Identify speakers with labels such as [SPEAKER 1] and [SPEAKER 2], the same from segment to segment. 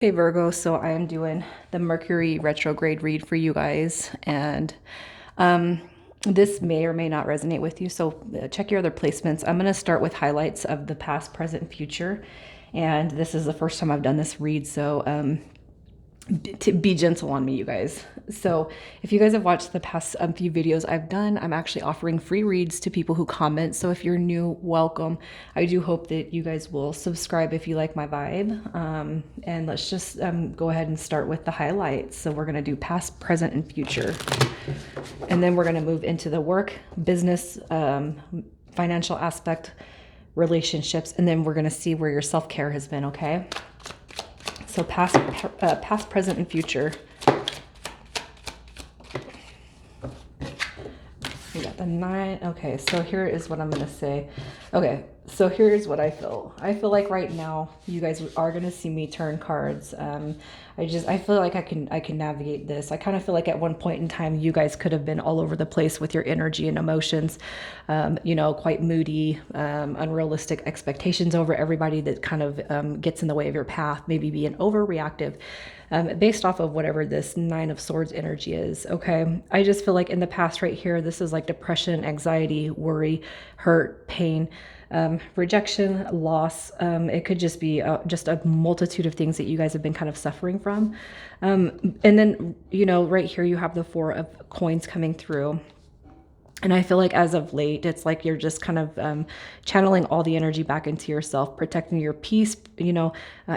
[SPEAKER 1] Hey Virgo, so I am doing the Mercury retrograde read for you guys, and um, this may or may not resonate with you, so check your other placements. I'm going to start with highlights of the past, present, and future, and this is the first time I've done this read, so to be gentle on me, you guys. So if you guys have watched the past few videos I've done, I'm actually offering free reads to people who comment. So if you're new, welcome. I do hope that you guys will subscribe if you like my vibe. And let's just go ahead and start with the highlights. So we're going to do past, present, and future. And then we're going to move into the work, business, financial aspect, relationships, and then we're going to see where your self-care has been, okay? So past, present, and future. We got the 9. Okay, so here is what I'm going to say. Okay, so here's what I feel. I feel like right now you guys are going to see me turn cards. I feel like I can navigate this. I kind of feel like at one point in time you guys could have been all over the place with your energy and emotions. Quite moody, unrealistic expectations over everybody that kind of gets in the way of your path, maybe being overreactive. Based off of whatever this 9 of Swords energy is. Okay. I just feel like in the past right here, this is like depression, anxiety, worry, hurt, pain, rejection, loss. It could just be just a multitude of things that you guys have been kind of suffering from. And then, right here you have the 4 of coins coming through. And I feel like as of late, it's like you're just kind of channeling all the energy back into yourself, protecting your peace,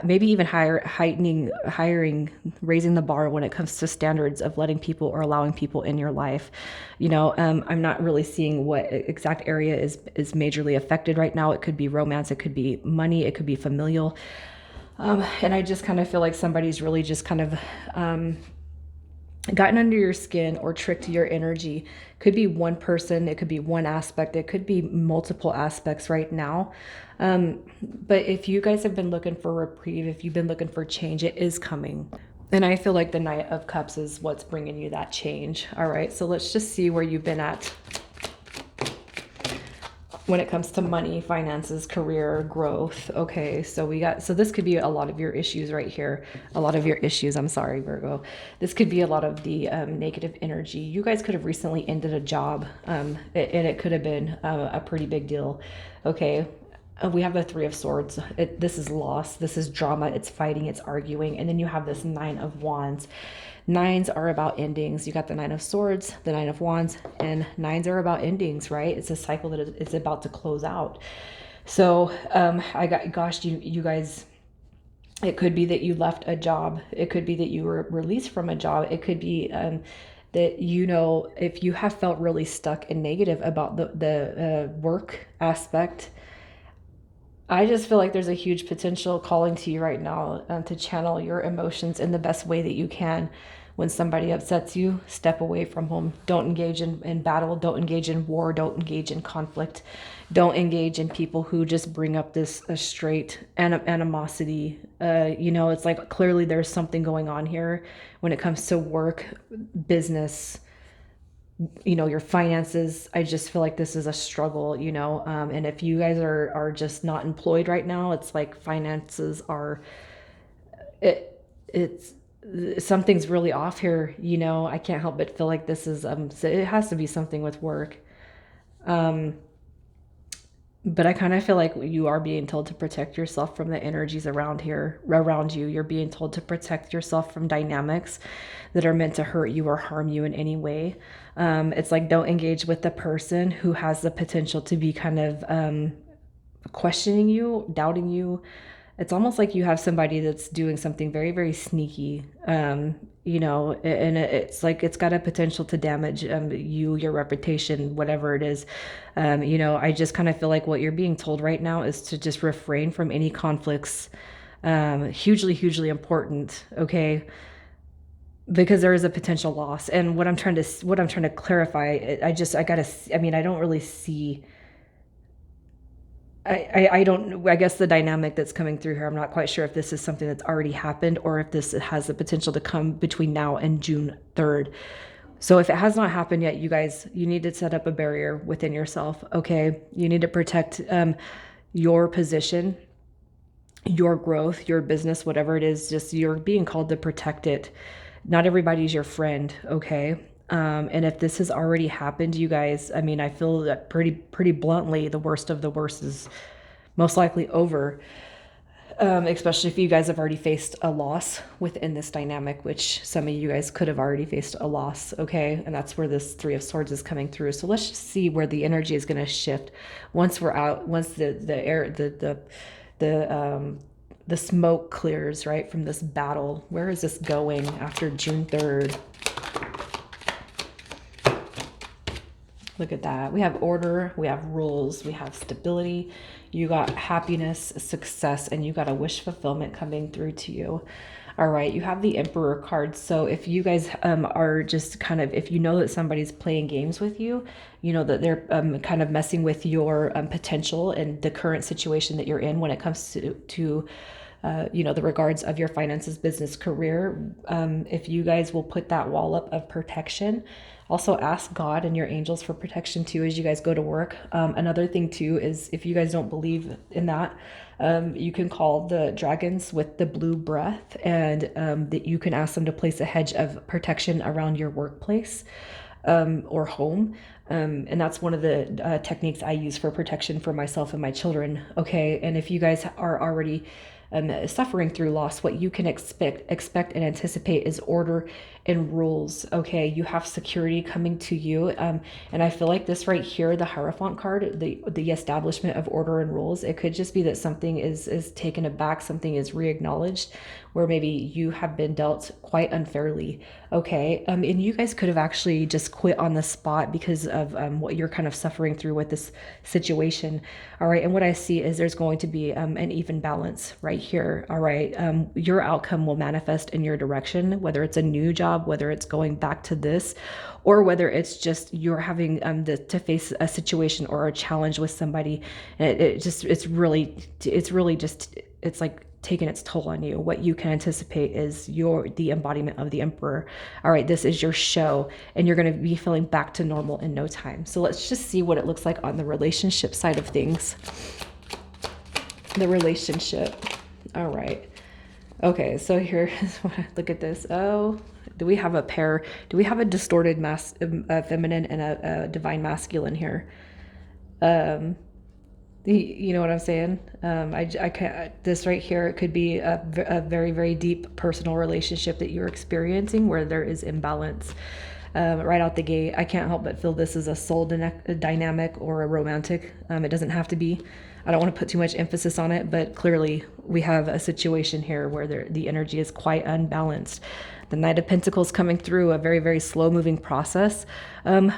[SPEAKER 1] maybe even hiring, raising the bar when it comes to standards of letting people or allowing people in your life. I'm not really seeing what exact area is majorly affected right now. It could be romance, it could be money, it could be familial. And I just kind of feel like somebody's really just kind of gotten under your skin or tricked your energy. Could be one person, it could be one aspect, it could be multiple aspects right now. But if you guys have been looking for reprieve, if you've been looking for change, it is coming. And I feel like the Knight of Cups is what's bringing you that change. All right, so let's just see where you've been at when it comes to money, finances, career, growth. Okay, so this could be a lot of your issues right here. A lot of your issues, I'm sorry, Virgo. This could be a lot of the negative energy. You guys could have recently ended a job, and it could have been a pretty big deal. Okay, we have the 3 of Swords. This is loss, this is drama, it's fighting, it's arguing. And then you have this 9 of Wands. 9s are about endings. You got the 9 of Swords, the 9 of Wands, and 9s are about endings, right? It's a cycle that is about to close out. So you guys, it could be that you left a job. It could be that you were released from a job. It could be that, if you have felt really stuck and negative about the work aspect, I just feel like there's a huge potential calling to you right now to channel your emotions in the best way that you can. When somebody upsets you, step away from them. Don't engage in battle. Don't engage in war. Don't engage in conflict. Don't engage in people who just bring up this straight animosity. It's like clearly there's something going on here when it comes to work, business, your finances. I just feel like this is a struggle, and if you guys are just not employed right now, it's like finances are, it's something's really off here. I can't help but feel like this is so it has to be something with work. But I kind of feel like you are being told to protect yourself from the energies around you. You're being told to protect yourself from dynamics that are meant to hurt you or harm you in any way. It's like, don't engage with the person who has the potential to be kind of questioning you, doubting you. It's almost like you have somebody that's doing something very, very sneaky, and it's like it's got a potential to damage your reputation, whatever it is. I just kind of feel like what you're being told right now is to just refrain from any conflicts. Hugely, hugely important, okay? Because there is a potential loss. And what I'm trying to clarify, I don't really see. I don't, I guess the dynamic that's coming through here, I'm not quite sure if this is something that's already happened or if this has the potential to come between now and June 3rd. So if it has not happened yet, you guys, you need to set up a barrier within yourself, okay? You need to protect your position your growth, your business, whatever it is, just you're being called to protect it. Not everybody's your friend, okay? And if this has already happened, you guys, I mean, I feel that pretty bluntly, the worst of the worst is most likely over. Especially if you guys have already faced a loss within this dynamic, which some of you guys could have already faced a loss, okay? And that's where this Three of Swords is coming through. So let's just see where the energy is going to shift once we're out, once the air, the smoke clears, right, from this battle. Where is this going after June 3rd? Look at that. We have order, we have rules, we have stability. You got happiness, success, and you got a wish fulfillment coming through to you. All right, you have the Emperor card. So if you guys are just kind of, if you know that somebody's playing games with you, you know that they're kind of messing with your potential and the current situation that you're in when it comes to you know, the regards of your finances, business, career. If you guys will put that wall up of protection, also ask God and your angels for protection too as you guys go to work. Another thing too is if you guys don't believe in that, you can call the dragons with the blue breath, and that you can ask them to place a hedge of protection around your workplace or home. And that's one of the techniques I use for protection for myself and my children. Okay. And if you guys are already suffering through loss, what you can expect and anticipate is order and rules. Okay, you have security coming to you, and I feel like this right here, the Hierophant card, the establishment of order and rules. It could just be that something is taken aback, something is re-acknowledged, where maybe you have been dealt quite unfairly. Okay, and you guys could have actually just quit on the spot because of what you're kind of suffering through with this situation. All right, and what I see is there's going to be an even balance right here. All right, your outcome will manifest in your direction, whether it's a new job, whether it's going back to this, or whether it's just you're having to face a situation or a challenge with somebody, and it's really just, it's like taking its toll on you. What you can anticipate is the embodiment of the Emperor. All right, this is your show, and you're going to be feeling back to normal in no time. So let's just see what it looks like on the relationship side of things. The relationship. All right. Okay, so here is what I look at this. Oh, do we have a pair? Do we have a distorted feminine and a divine masculine here? You know what I'm saying? I can't, this right here, it could be a very, very deep personal relationship that you're experiencing where there is imbalance. Right out the gate, I can't help but feel this is a soul dynamic or a romantic. It doesn't have to be. I don't want to put too much emphasis on it, but clearly we have a situation here where the energy is quite unbalanced. The Knight of Pentacles coming through, a very, very slow moving process.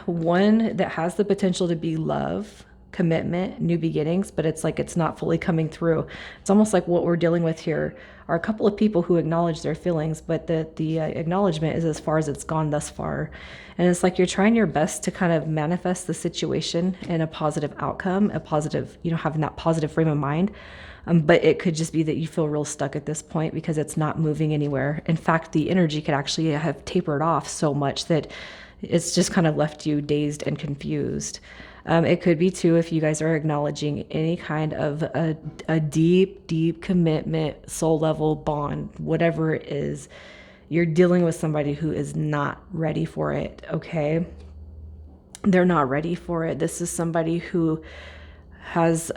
[SPEAKER 1] One that has the potential to be love, commitment, new beginnings, but it's like it's not fully coming through. It's almost like what we're dealing with here are a couple of people who acknowledge their feelings, but the acknowledgement is as far as it's gone thus far. And it's like you're trying your best to kind of manifest the situation in a positive outcome, a positive, you know, having that positive frame of mind. But it could just be that you feel real stuck at this point because it's not moving anywhere. In fact, the energy could actually have tapered off so much that it's just kind of left you dazed and confused. It could be too if you guys are acknowledging any kind of a deep, deep commitment, soul level bond, whatever it is, you're dealing with somebody who is not ready for it, okay? They're not ready for it. This is somebody who has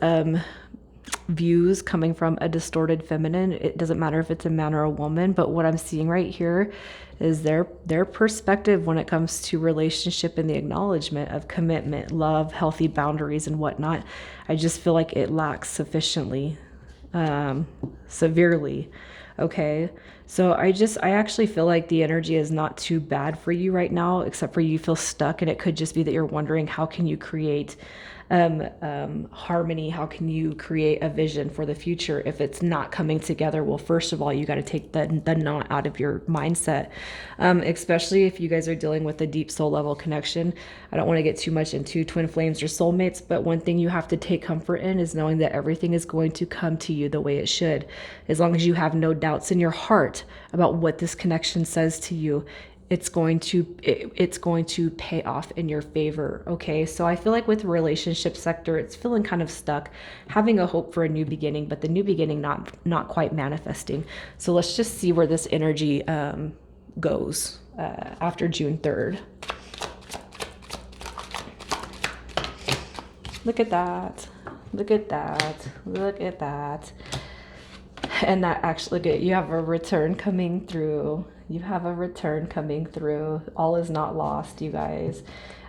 [SPEAKER 1] views coming from a distorted feminine. It doesn't matter if it's a man or a woman, but what I'm seeing right here is their perspective when it comes to relationship and the acknowledgement of commitment, love, healthy boundaries and whatnot. I just feel like it lacks sufficiently, severely. Okay. So I actually feel like the energy is not too bad for you right now, except for you feel stuck, and it could just be that you're wondering, how can you create harmony? How can you create a vision for the future if it's not coming together? Well, first of all, you got to take the knot out of your mindset, especially if you guys are dealing with a deep soul level connection. I don't want to get too much into twin flames or soulmates, but one thing you have to take comfort in is knowing that everything is going to come to you the way it should. As long as you have no doubts in your heart about what this connection says to you, it's going to pay off in your favor. Okay, so I feel like with relationship sector, it's feeling kind of stuck, having a hope for a new beginning, but the new beginning not quite manifesting. So let's just see where this energy goes after June 3rd. Look at that. Look at that. Look at that. And that actually, look at, you have a return coming through. You have a return coming through. All is not lost, you guys.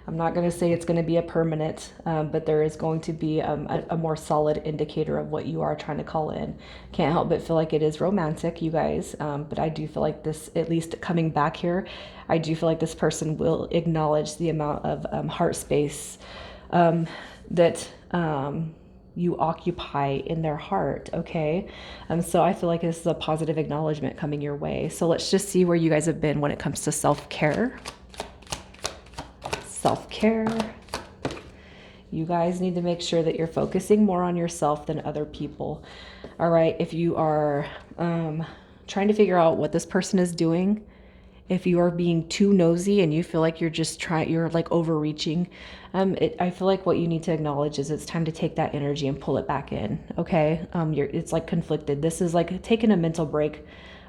[SPEAKER 1] I'm not going to say it's going to be a permanent, but there is going to be a more solid indicator of what you are trying to call in. Can't help but feel like it is romantic, you guys. But I do feel like this, at least coming back here, I do feel like this person will acknowledge the amount of heart space that you occupy in their heart. Okay. So I feel like this is a positive acknowledgement coming your way. So let's just see where you guys have been when it comes to self-care. Self-care. You guys need to make sure that you're focusing more on yourself than other people. All right. If you are trying to figure out what this person is doing, if you are being too nosy and you feel like you're like overreaching, I feel like what you need to acknowledge is it's time to take that energy and pull it back in. Okay. It's like conflicted. This is like taking a mental break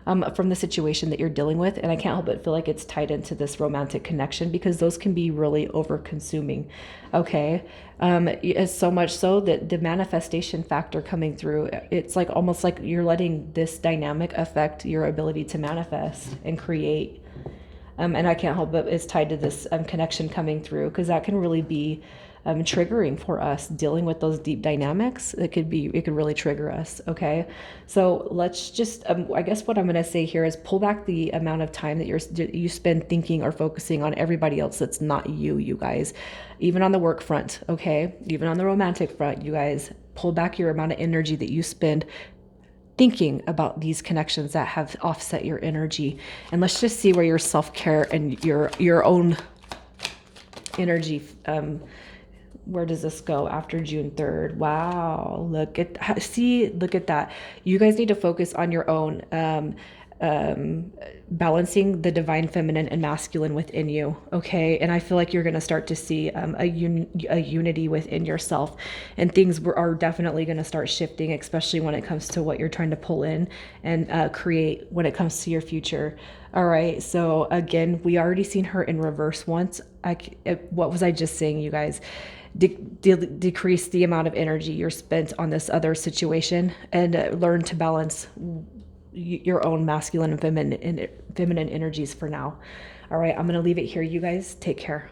[SPEAKER 1] from the situation that you're dealing with. And I can't help but feel like it's tied into this romantic connection, because those can be really over consuming. Okay. It's so much so that the manifestation factor coming through, it's like almost like you're letting this dynamic affect your ability to manifest and create. And I can't help but it's tied to this connection coming through, because that can really be triggering for us, dealing with those deep dynamics. It could really trigger us. Okay. So let's just, I guess what I'm going to say here is pull back the amount of time that you spend thinking or focusing on everybody else that's not you guys, even on the work front. Okay. Even on the romantic front, you guys, pull back your amount of energy that you spend thinking about these connections that have offset your energy. And let's just see where your self-care and your own energy, where does this go after June 3rd? Wow. Look at that. You guys need to focus on your own, balancing the divine feminine and masculine within you. Okay. And I feel like you're going to start to see a unity within yourself, and things are definitely going to start shifting, especially when it comes to what you're trying to pull in and create when it comes to your future. All right. So again, we already seen her in reverse once. What was I just saying, you guys? Decrease the amount of energy you're spent on this other situation, and learn to balance your own masculine and feminine energies for now. All right, I'm going to leave it here. You guys take care.